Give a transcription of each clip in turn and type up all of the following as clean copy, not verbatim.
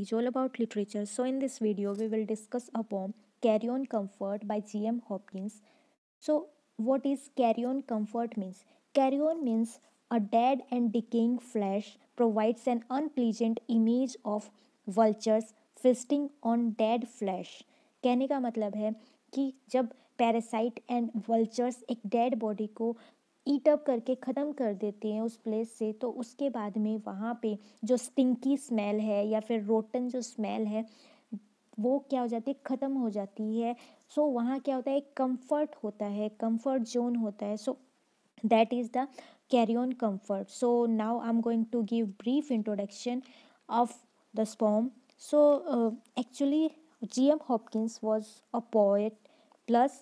is all about literature. So in this video, we will discuss a poem, Carry On Comfort by G.M. Hopkins. So what is carry on comfort means? Carry on means a dead and decaying flesh provides an unpleasant image of vultures feasting on dead flesh. कहने का मतलब है कि जब parasite and vultures एक dead body को ईट up करके ख़त्म कर देते हैं उस प्लेस से, तो उसके बाद में वहाँ पे जो स्टिंकी स्मेल है या फिर रोटन जो स्मेल है वो क्या हो जाती है, ख़त्म हो जाती है. सो वहाँ क्या होता है, एक कंफर्ट होता है, कंफर्ट जोन होता है. So that is the carry on comfort. So now I'm going to give brief introduction of this poem. So actually G.M. Hopkins was a poet plus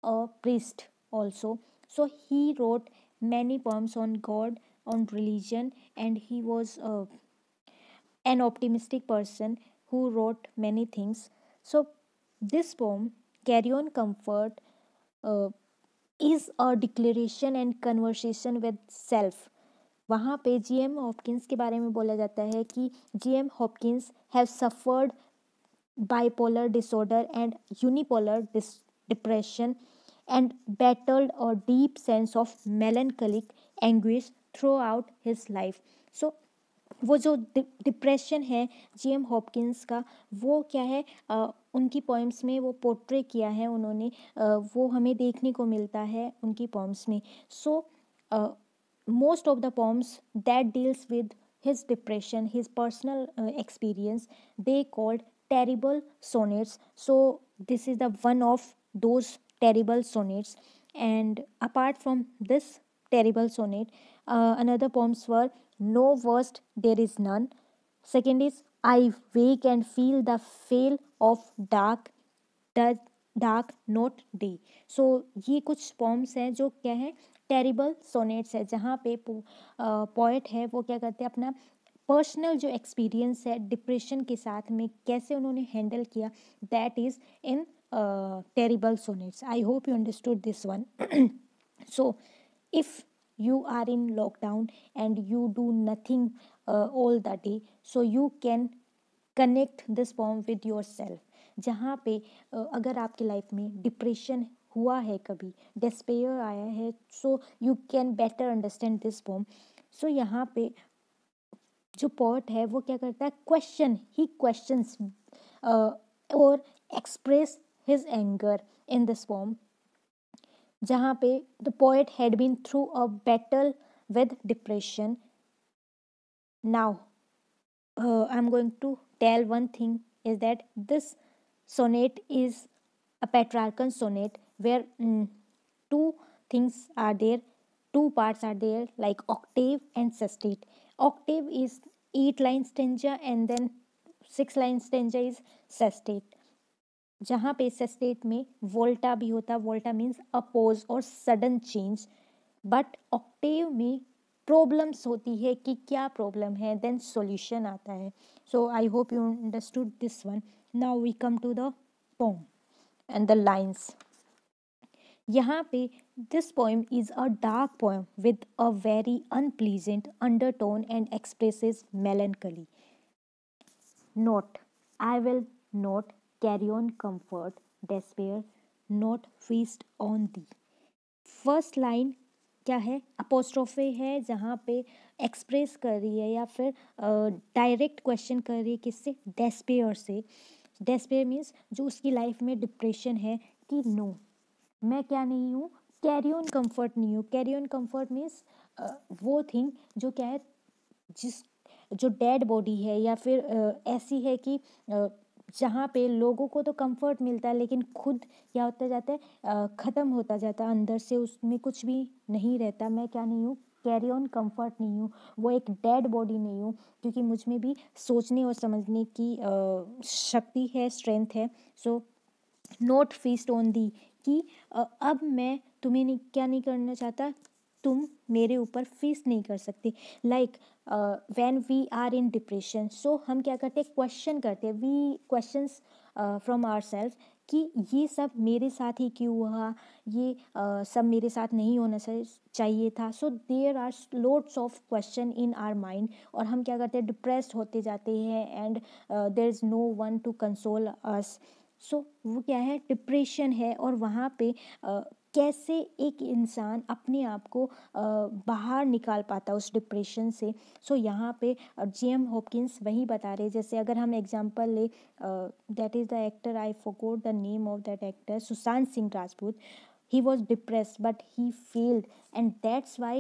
a priest also. So he wrote many poems on God, on religion, and he was an optimistic person who wrote many things. So, this poem, Carry On Comfort, uh, is a declaration and conversation with self. वहाँ पे जी M Hopkins के बारे में बोला जाता है कि G M Hopkins have suffered bipolar disorder and unipolar depression and battled a deep sense of melancholic anguish throughout his life. So वो जो डिप्रेशन है जी एम हॉपकिंस का, वो क्या है, उनकी पोइम्स में वो पोर्ट्रे किया है उन्होंने. वो हमें देखने को मिलता है उनकी पोइम्स में. सो most of the poems that deals with his depression, his personal experience, they called terrible sonnets. So this is the one of those terrible sonnets. And apart from this terrible sonnet, another poems were No Worst There Is None. Second is I Wake and Feel the Fail of Dark, the dark note day. So ये कुछ पॉम्स हैं जो क्या है, terrible sonnets है, जहाँ पे poet है वो क्या करते हैं, अपना पर्सनल जो एक्सपीरियंस है डिप्रेशन के साथ में कैसे उन्होंने हैंडल किया, that is in terrible sonnets. I hope you understood this one. So if you are in lockdown and you do nothing all the day, so you can connect this poem with yourself. जहाँ पे अगर आपकी life में depression हुआ है, कभी despair आया है, so you can better understand this poem. So यहाँ पे जो पोएट है वो क्या करता है, ही क्वेश्चंस और expresses his anger in this poem. जहाँ पे the poet had been through a battle with depression. Now I am going to tell one thing is that this sonnet is a Petrarchan sonnet where two things are there, two parts are there, like octave and sestet. Octave is 8 line stanza and then 6 line stanza is sestet. जहाँ पे sestet में वोल्टा भी होता, वोल्टा means oppose और sudden change. But Octave में problems होती है कि क्या प्रॉब्लम है, देन सॉल्यूशन आता है. So I hope you understood this one. Now we come to the poem and the lines. यहाँ पे this poem is a dark poem with a very unpleasant undertone and expresses melancholy. Note, I will not carry on comfort, despair, not feast on thee. First line क्या है, apostrophe है, जहाँ पे express कर रही है या फिर डायरेक्ट क्वेश्चन कर रही है, किससे, डेस्पेयर से. डेस्पेयर मीन्स जो उसकी लाइफ में डिप्रेशन है कि नो, मैं क्या नहीं हूँ, कैरी ऑन कंफर्ट नहीं हूँ. कैरी ऑन कंफर्ट मीन्स वो थिंग जो क्या है, जिस जो डेड बॉडी है या फिर ऐसी है कि जहाँ पे लोगों को तो कंफर्ट मिलता है लेकिन खुद क्या होता जाता है, ख़त्म होता जाता है अंदर से, उसमें कुछ भी नहीं रहता. मैं क्या नहीं हूँ, कैरी ऑन कंफर्ट नहीं हूँ, वो एक डेड बॉडी नहीं हूँ, क्योंकि मुझ में भी सोचने और समझने की शक्ति है, स्ट्रेंथ है. So note feast on the, कि अब मैं तुम्हें नहीं, क्या नहीं करना चाहता, तुम मेरे ऊपर फीस्ट नहीं कर सकते. Like when we are in depression, so हम क्या करते हैं, क्वेश्चन करते हैं, we questions from our self कि ये सब मेरे साथ ही क्यों हुआ, ये सब मेरे साथ नहीं होना चाहिए था. So there are lots of question in our mind, और हम क्या करते हैं, डिप्रेस्ड होते जाते हैं, and there is no one to console us. So वो क्या है, डिप्रेशन है. और वहाँ पे कैसे एक इंसान अपने आप को बाहर निकाल पाता उस डिप्रेशन से. सो यहाँ पे जेएम हॉपकिंस वही बता रहे. जैसे अगर हम एग्जांपल ले, that is the actor, I forgot the name of that actor, Sushant Singh Rajput. He was depressed but he failed, and that's why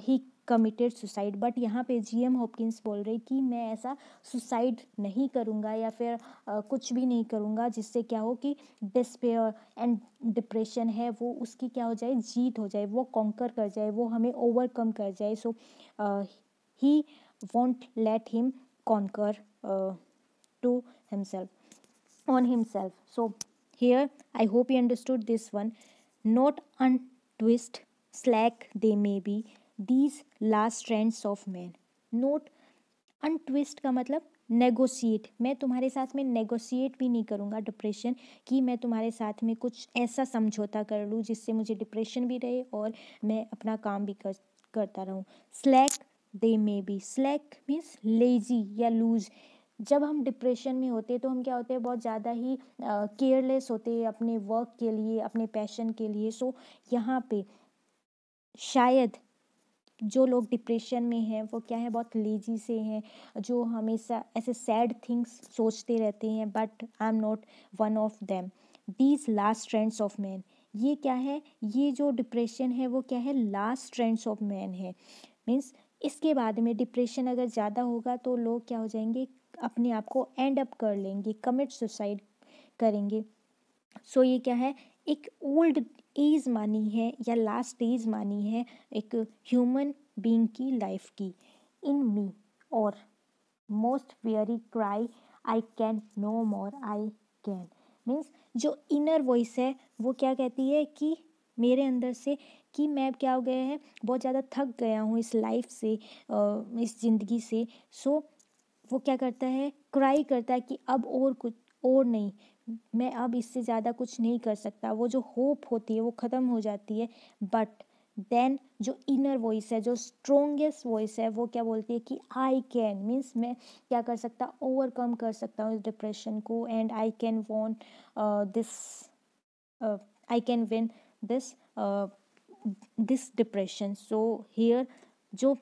he committed suicide. But यहाँ पे जीएम हॉपकिंस बोल रहे कि मैं ऐसा सुसाइड नहीं करूँगा, या फिर कुछ भी नहीं करूँगा जिससे क्या हो कि डिस्पेयर एंड डिप्रेशन है वो उसकी क्या हो जाए, जीत हो जाए, वो कॉन्कर कर जाए, वो हमें ओवरकम कर जाए. So he won't let him conquer to himself, on himself. So here I hope you understood this one. Not untwist, slack they may be, these last trends of men. Not untwist का मतलब negotiate. मैं तुम्हारे साथ में negotiate भी नहीं करूँगा depression, कि मैं तुम्हारे साथ में कुछ ऐसा समझौता कर लूँ जिससे मुझे डिप्रेशन भी रहे और मैं अपना काम भी करता रहूँ. Slack they may be. Slack means lazy या लूज. जब हम डिप्रेशन में होते हैं तो हम क्या होते हैं, बहुत ज़्यादा ही केयरलेस होते हैं अपने वर्क के लिए, अपने पैशन के लिए. सो यहाँ पे शायद जो लोग डिप्रेशन में हैं वो क्या है, बहुत लेजी से हैं, जो हमेशा ऐसे सैड थिंग्स सोचते रहते हैं. But I am not one of them. These last trends of man. ये क्या है, ये जो डिप्रेशन है वो क्या है, लास्ट ट्रेंड्स ऑफ मैन है. मीन्स इसके बाद में डिप्रेशन अगर ज़्यादा होगा तो लोग क्या हो जाएंगे, अपने आप को एंड अप कर लेंगे, कमिट सुसाइड करेंगे. सो ये क्या है, एक ओल्ड एज मानी है या लास्ट एज मानी है एक ह्यूमन बीइंग की लाइफ की. In me or most weary cry, I can no more, I can. Means जो इनर वॉइस है वो क्या कहती है कि मेरे अंदर से, कि मैं क्या हो गया है, बहुत ज़्यादा थक गया हूँ इस लाइफ से, इस ज़िंदगी से. सो वो क्या करता है, क्राई करता है कि अब और कुछ और नहीं, मैं अब इससे ज़्यादा कुछ नहीं कर सकता. वो जो होप होती है वो ख़त्म हो जाती है. बट देन जो इनर वॉइस है, जो स्ट्रोंगेस्ट वॉइस है, वो क्या बोलती है कि आई कैन. मीन्स मैं क्या कर सकता, ओवरकम कर सकता हूँ इस डिप्रेशन को, and I can want this, I can win this this depression. So here जो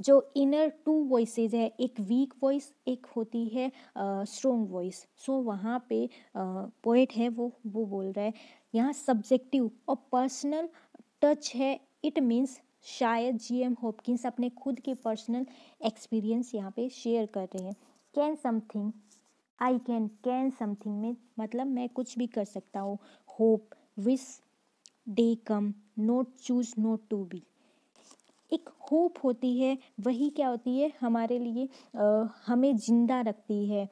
जो इनर टू वॉइसेज है, एक वीक वॉइस, एक होती है स्ट्रोंग वॉइस. सो वहाँ पे पोएट है वो बोल रहा है यहाँ सब्जेक्टिव और पर्सनल टच है. इट मीन्स शायद जीएम हॉपकिंस अपने खुद के पर्सनल एक्सपीरियंस यहाँ पे शेयर कर रहे हैं. Can something, I can something में मतलब मैं कुछ भी कर सकता हूँ. Hope, wish day come, not choose not to be. एक होप होती है, वही क्या होती है हमारे लिए, हमें जिंदा रखती है,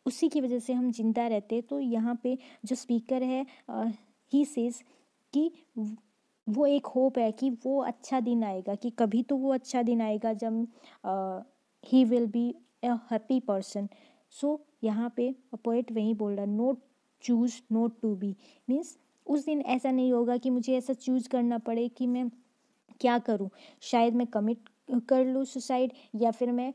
उसी की वजह से हम जिंदा रहते हैं. तो यहाँ पे जो स्पीकर है ही सेज कि वो एक होप है कि वो अच्छा दिन आएगा, कि कभी तो वो अच्छा दिन आएगा जब he will be a happy person. So यहाँ पे पोएट वही बोल रहा, not choose not to be. Means उस दिन ऐसा नहीं होगा कि मुझे ऐसा चूज करना पड़े कि मैं क्या करूं, शायद मैं कमिट कर लूँ सुसाइड, या फिर मैं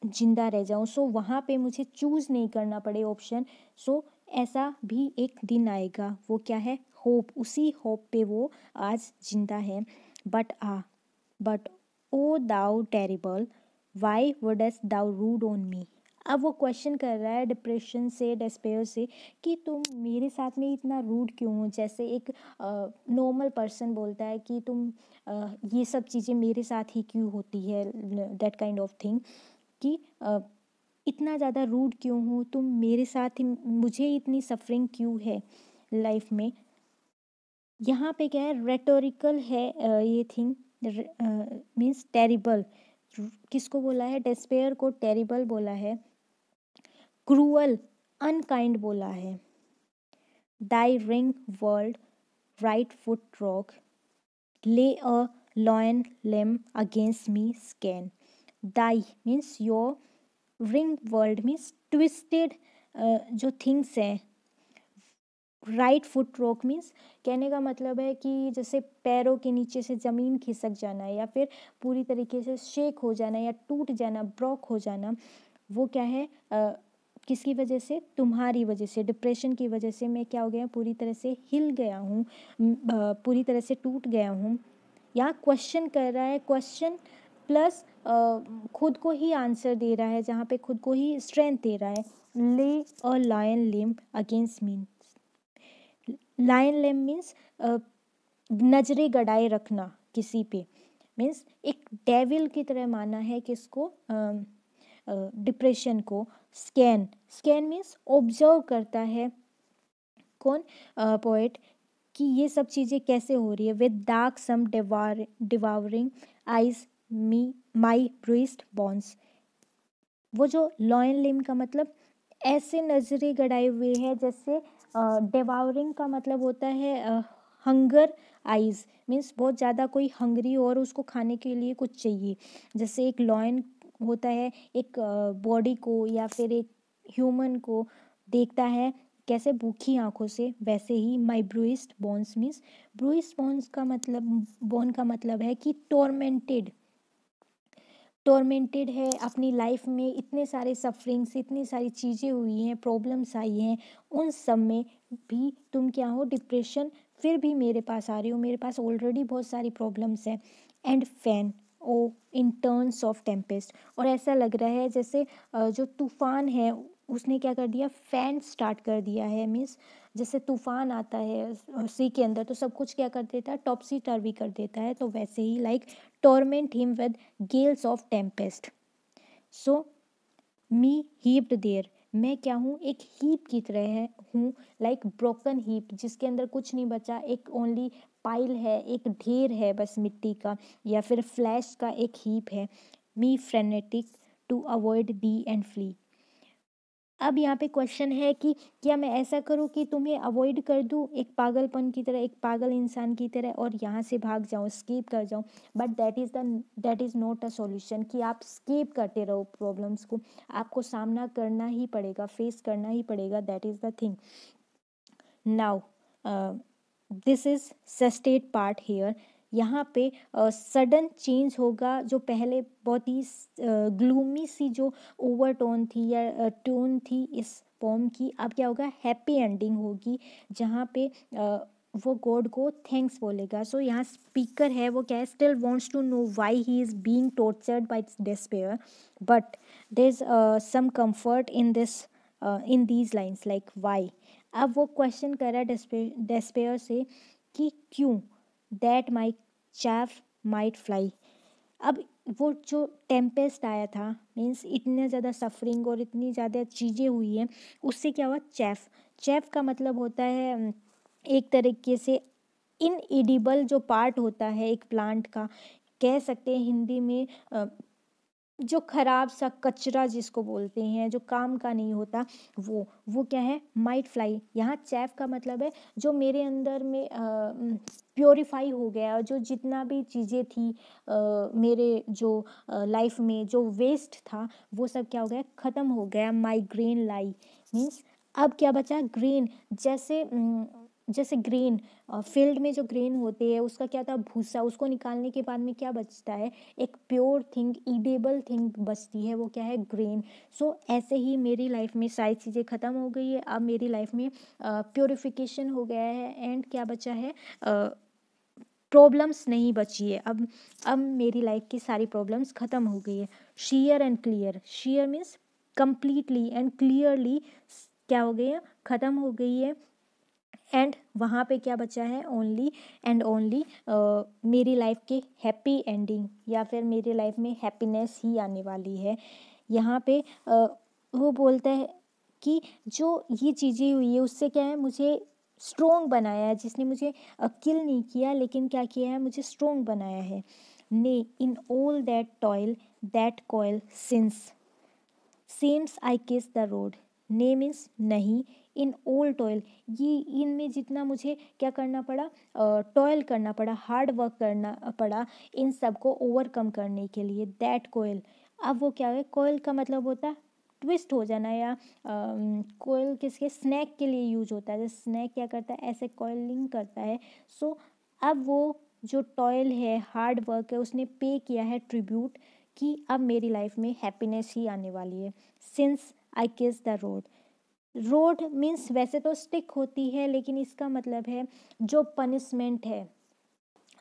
जिंदा रह जाऊं. सो वहाँ पे मुझे चूज़ नहीं करना पड़े ऑप्शन. सो ऐसा भी एक दिन आएगा, वो क्या है, होप. उसी होप पे वो आज जिंदा है. But O thou terrible, why wouldst thou rude on me. अब वो क्वेश्चन कर रहा है डिप्रेशन से, डिस्पेयर से, कि तुम मेरे साथ में इतना रूड क्यों हो. जैसे एक नॉर्मल पर्सन बोलता है कि तुम ये सब चीज़ें मेरे साथ ही क्यों होती है, दैट काइंड ऑफ थिंग, कि इतना ज़्यादा रूड क्यों हो तुम मेरे साथ ही, मुझे इतनी सफरिंग क्यों है लाइफ में. यहाँ पे क्या है, रेटोरिकल है ये थिंग. मीन्स टेरिबल, किसको बोला है, डिस्पेयर को टेरिबल बोला है. क्रूअल, अनकाइंड बोला है. Thy wring world, right foot rock, lay a lion limb against me scan. Thy means your, ring world means twisted जो थिंग्स हैं। राइट फुट रॉक मीन्स कहने का मतलब है कि जैसे पैरों के नीचे से ज़मीन खिसक जाना या फिर पूरी तरीके से शेक हो जाना या टूट जाना, ब्रोक हो जाना, वो क्या है किसकी वजह से? तुम्हारी वजह से, डिप्रेशन की वजह से मैं क्या हो गया, पूरी तरह से हिल गया हूँ, पूरी तरह से टूट गया हूँ। यहाँ क्वेश्चन कर रहा है, क्वेश्चन प्लस खुद को ही आंसर दे रहा है, जहाँ पे खुद को ही स्ट्रेंथ दे रहा है। Lay a lion limb against me. Lion limb means नजरे गड़ाए रखना किसी पे, मीन्स एक डेविल की तरह माना है किसको? डिप्रेशन को। स्कैन, स्कैन मीन्स ऑब्जर्व करता है। कौन? पोएट, कि ये सब चीज़ें कैसे हो रही है। With darksome devouring eyes me my bruised bones. वो जो लॉयन लिम का मतलब ऐसे नजरे गड़ाए हुए है, जैसे डिवावरिंग का मतलब होता है हंगर। आइज मीन्स बहुत ज़्यादा कोई हंगरी और उसको खाने के लिए कुछ चाहिए। जैसे एक लॉयन होता है, एक बॉडी को या फिर एक ह्यूमन को देखता है कैसे, भूखी आंखों से, वैसे ही माई ब्रूइस्ड बोन्स मीन्स, ब्रूइस्ड बोन्स का मतलब, बोन का मतलब है कि टॉर्मेंटेड, टॉर्मेंटेड है अपनी लाइफ में। इतने सारे सफरिंग्स, इतनी सारी चीज़ें हुई हैं, प्रॉब्लम्स आई हैं, उन सब में भी तुम क्या हो? डिप्रेशन। फिर भी मेरे पास आ रही हो, मेरे पास ऑलरेडी बहुत सारी प्रॉब्लम्स हैं। And fan O in turns of tempest. और ऐसा लग रहा है जैसे जो तूफान है उसने क्या कर दिया? फैन स्टार्ट कर दिया है। मीन्स जैसे तूफान आता है सी के अंदर तो सब कुछ क्या कर देता है? टॉपसी टर्वी कर देता है। तो वैसे ही like torment him with gales of tempest. So me heaped there, मैं क्या हूँ? एक हीप की तरह है हूँ, लाइक ब्रोकन हीप, जिसके अंदर कुछ नहीं बचा, एक ओनली पाइल है, एक ढेर है बस मिट्टी का या फिर फ्लैश का एक हीप है। Me frenetic to avoid thee and flee. अब यहाँ पे क्वेश्चन है कि क्या मैं ऐसा करूँ कि तुम्हें अवॉइड कर दूँ, एक पागलपन की तरह, एक पागल इंसान की तरह, और यहाँ से भाग जाऊँ, स्केप कर जाऊँ। But that is not a solution कि आप स्केप करते रहो प्रॉब्लम्स को। आपको सामना करना ही पड़ेगा, फेस करना ही पड़ेगा। That is the thing. Now this is sestet part here. यहाँ पे सडन चेंज होगा। जो पहले बहुत ही ग्लूमी सी जो ओवरटोन थी या टोन थी इस पोम की, अब क्या होगा? हैप्पी एंडिंग होगी, जहाँ पे वो गॉड को थैंक्स बोलेगा। सो यहाँ स्पीकर है वो क्या है? Still wants to know why he is being tortured by despair, but there is some comfort in this, in these lines, like why. अब वो क्वेश्चन कर रहा है डेस्पेयर से कि क्यों? That my chaff might fly. अब वो जो टेम्पेस्ट आया था, मीन्स इतने ज़्यादा सफरिंग और इतनी ज़्यादा चीज़ें हुई हैं, उससे क्या हुआ? चैफ। चैफ का मतलब होता है एक तरीके से इनएडिबल जो पार्ट होता है एक प्लांट का, कह सकते हैं हिंदी में जो खराब सा कचरा जिसको बोलते हैं, जो काम का नहीं होता, वो क्या है? Might fly. यहाँ चैफ का मतलब है जो मेरे अंदर में प्योरीफाई हो गया, जो जितना भी चीज़ें थी मेरे जो लाइफ में जो वेस्ट था, वो सब क्या हो गया? ख़त्म हो गया। माई ग्रेन लाई मीन्स अब क्या बचा? ग्रेन। जैसे ग्रेन, फील्ड में जो ग्रेन होते हैं उसका क्या था? भूसा। उसको निकालने के बाद में क्या बचता है? एक प्योर थिंग, ईडेबल थिंग बचती है, वो क्या है? ग्रेन। सो ऐसे ही मेरी लाइफ में सारी चीज़ें ख़त्म हो गई है। अब मेरी लाइफ में प्योरिफिकेशन हो गया है एंड क्या बचा है? प्रॉब्लम्स नहीं बची है। अब मेरी लाइफ की सारी प्रॉब्लम्स ख़त्म हो गई है। Share and clear, share means completely and clearly क्या हो गई है? ख़त्म हो गई है। एंड वहाँ पे क्या बचा है? ओनली एंड ओनली मेरी लाइफ की हैप्पी एंडिंग, या फिर मेरी लाइफ में हैप्पीनेस ही आने वाली है। यहाँ पे वो बोलता है कि जो ये चीज़ें हुई है उससे क्या है? मुझे स्ट्रोंग बनाया है। जिसने मुझे किल नहीं किया, लेकिन क्या किया है? मुझे स्ट्रोंग बनाया है। Nay in all that toil that coil since seems I kiss the road. ने मीन्स नहीं, इन ओल टॉयल, ये इनमें जितना मुझे क्या करना पड़ा? टॉयल करना पड़ा, हार्ड वर्क करना पड़ा इन सब को ओवरकम करने के लिए। दैट कोयल, अब वो क्या है? कोयल का मतलब होता है ट्विस्ट हो जाना, या कोयल किसके स्नैक के लिए यूज होता है, जैसे स्नैक क्या करता है ऐसे कॉइलिंग करता है। सो अब वो जो टॉयल है, हार्ड वर्क है, उसने पे किया है ट्रिब्यूट कि अब मेरी लाइफ में हैप्पीनेस ही आने वाली है। Since I kiss the road, road means वैसे तो स्टिक होती है, लेकिन इसका मतलब है जो पनिशमेंट है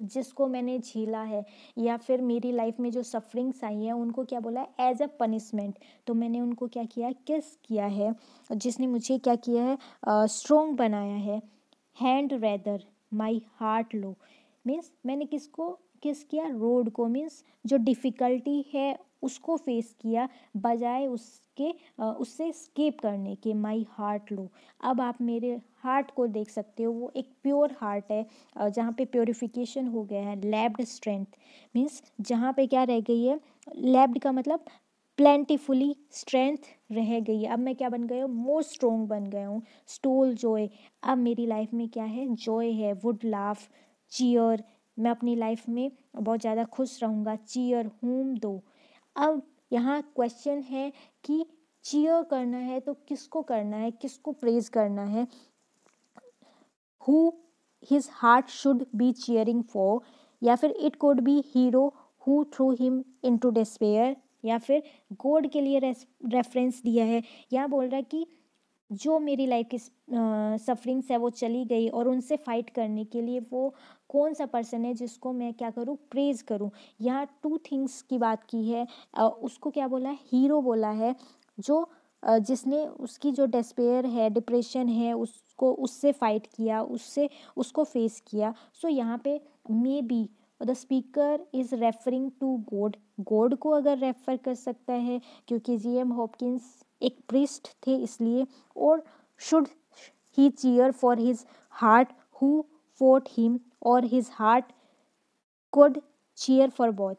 जिसको मैंने झेला है, या फिर मेरी लाइफ में जो सफरिंग्स आई हैं उनको क्या बोला है, एज अ पनिशमेंट। तो मैंने उनको क्या किया, किस किया है, जिसने मुझे क्या किया है, स्ट्रोंग बनाया है। Hand rather my heart low, means मैंने किसको किस किया, रोड को, मीन्स जो डिफ़िकल्टी है उसको फेस किया, बजाय उसके उससे स्केप करने के। माई हार्ट लो, अब आप मेरे हार्ट को देख सकते हो, वो एक प्योर हार्ट है, जहाँ पे प्योरिफिकेशन हो गया है। लैब्ड स्ट्रेंथ मीन्स जहाँ पे क्या रह गई है, लैब्ड का मतलब प्लेंटीफुली, स्ट्रेंथ रह गई है। अब मैं क्या बन गया हूँ, मोर स्ट्रोंग बन गया हूँ। स्टोल जॉय, अब मेरी लाइफ में क्या है, जॉय है। वुड लाफ, चीयर, मैं अपनी लाइफ में बहुत ज़्यादा खुश रहूँगा। चीयर होम दो, अब यहाँ क्वेश्चन है कि चीयर करना है तो किसको करना है, किसको प्रेज करना है। Who his heart should be cheering for, या फिर it could be hero who through him into despair, या फिर गॉड के लिए रेफरेंस दिया है। यहाँ बोल रहा है कि जो मेरी लाइफ की सफरिंग्स है वो चली गई, और उनसे फाइट करने के लिए वो कौन सा पर्सन है जिसको मैं क्या करूँ, प्रेज करूँ। यहाँ टू थिंग्स की बात की है, उसको क्या बोला है, हीरो बोला है, जो जिसने उसकी जो डेस्पेयर है, डिप्रेशन है, उसको उससे फाइट किया, उसको फेस किया। सो यहाँ पे maybe the speaker is referring to God, God को अगर रेफर कर सकता है, क्योंकि जीएम हॉपकिंस एक प्रिस्ट थे इसलिए। और should he cheer for his heart who fought him, और his heart could cheer for both.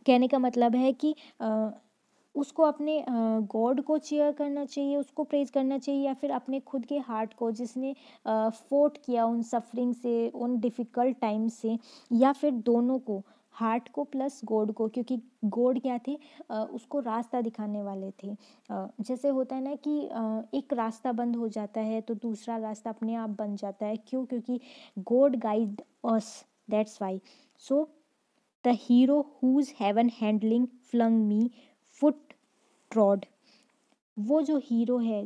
कहने का मतलब है कि उसको अपने गॉड को चीयर करना चाहिए, उसको प्रेज करना चाहिए, या फिर अपने खुद के हार्ट को जिसने फोर्ट किया उन सफरिंग से, उन डिफ़िकल्ट टाइम से, या फिर दोनों को, हार्ट को प्लस गॉड को। क्योंकि गॉड क्या थे, उसको रास्ता दिखाने वाले थे। जैसे होता है ना कि एक रास्ता बंद हो जाता है तो दूसरा रास्ता अपने आप बन जाता है। क्यों, क्योंकि God guide us, that's why. So the hero whose heaven handling flung me foot trod, वो जो हीरो है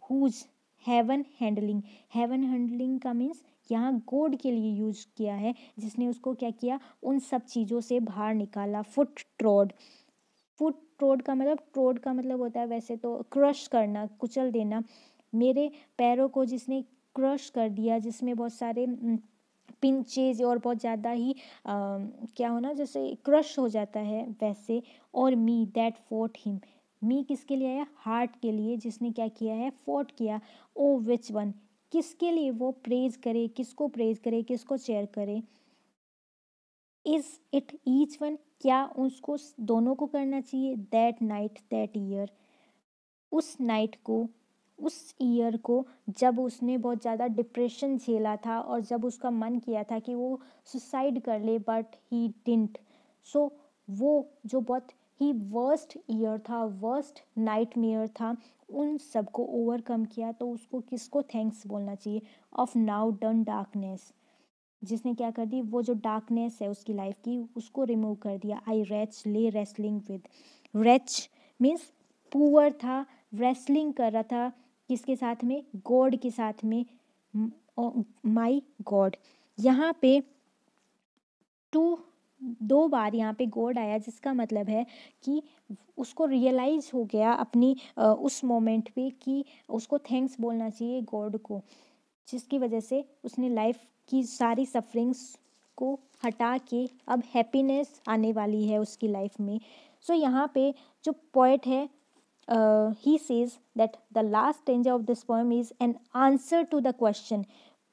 whose heaven handling, heaven handling का मीन्स यहाँ गॉड के लिए यूज किया है, जिसने उसको क्या किया, उन सब चीज़ों से बाहर निकाला। फुट ट्रॉड, फुट ट्रॉड का मतलब, ट्रॉड का मतलब होता है वैसे तो क्रश करना, कुचल देना। मेरे पैरों को जिसने क्रश कर दिया, जिसमें बहुत सारे पिंचेज और बहुत ज़्यादा ही क्या होना, जैसे क्रश हो जाता है वैसे। और मी दैट फोर्ट हिम, मी किसके लिए आया, हार्ट के लिए, जिसने क्या किया है, फोर्ट किया। ओ विच वन, किसके लिए वो प्रेज करे, किसको प्रेज करे, किसको चेयर करे। इज इट ईच वन, क्या उसको दोनों को करना चाहिए। दैट नाइट दैट ईयर, उस नाइट को, उस ईयर को, जब उसने बहुत ज़्यादा डिप्रेशन झेला था और जब उसका मन किया था कि वो सुसाइड कर ले, बट ही डिंट। सो वो जो बहुत ही वर्स्ट ईयर था, वर्स्ट नाइटमेयर था, उन सबको ओवरकम किया। तो उसको किसको थैंक्स बोलना चाहिए। ऑफ नाउ डन डार्कनेस, जिसने क्या कर दी, वो जो डार्कनेस है उसकी लाइफ की, उसको रिमूव कर दिया। आई रेच ले wrestling with, reach means poor था, रेसलिंग कर रहा था किसके साथ में, गॉड के साथ में। माई गॉड, यहाँ पे टू, दो बार यहाँ पे गॉड आया, जिसका मतलब है कि उसको रियलाइज़ हो गया अपनी उस मोमेंट पे कि उसको थैंक्स बोलना चाहिए गॉड को, जिसकी वजह से उसने लाइफ की सारी सफरिंग्स को हटा के अब हैप्पीनेस आने वाली है उसकी लाइफ में। सो यहाँ पे जो पोएट है, he says that the last stanza of this poem is an answer to the question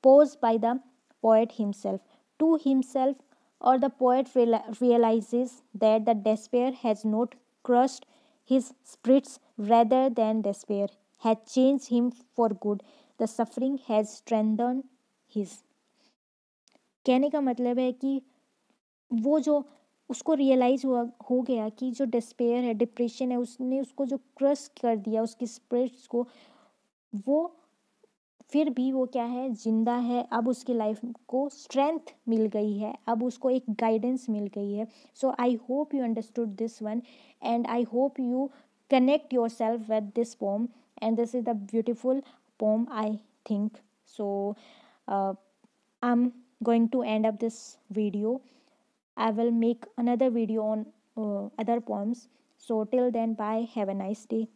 posed by the poet himself to himself, or the poet realizes that the despair has not crushed his spirits, rather than despair had changed him for good, the suffering has strengthened his। कहने का मतलब है कि वो जो उसको realise हुआ हो गया कि जो डिस्पेयर है, डिप्रेशन है, उसने उसको जो क्रश कर दिया उसकी स्पिरिट्स को, वो फिर भी वो क्या है, ज़िंदा है। अब उसकी लाइफ को स्ट्रेंथ मिल गई है, अब उसको एक गाइडेंस मिल गई है। So I hope you understood this one, and I hope you connect yourself with this poem, and this is the beautiful poem, I think. So uh, I'm going to end up this video. I will make another video on other poems. So till then, bye, have a nice day.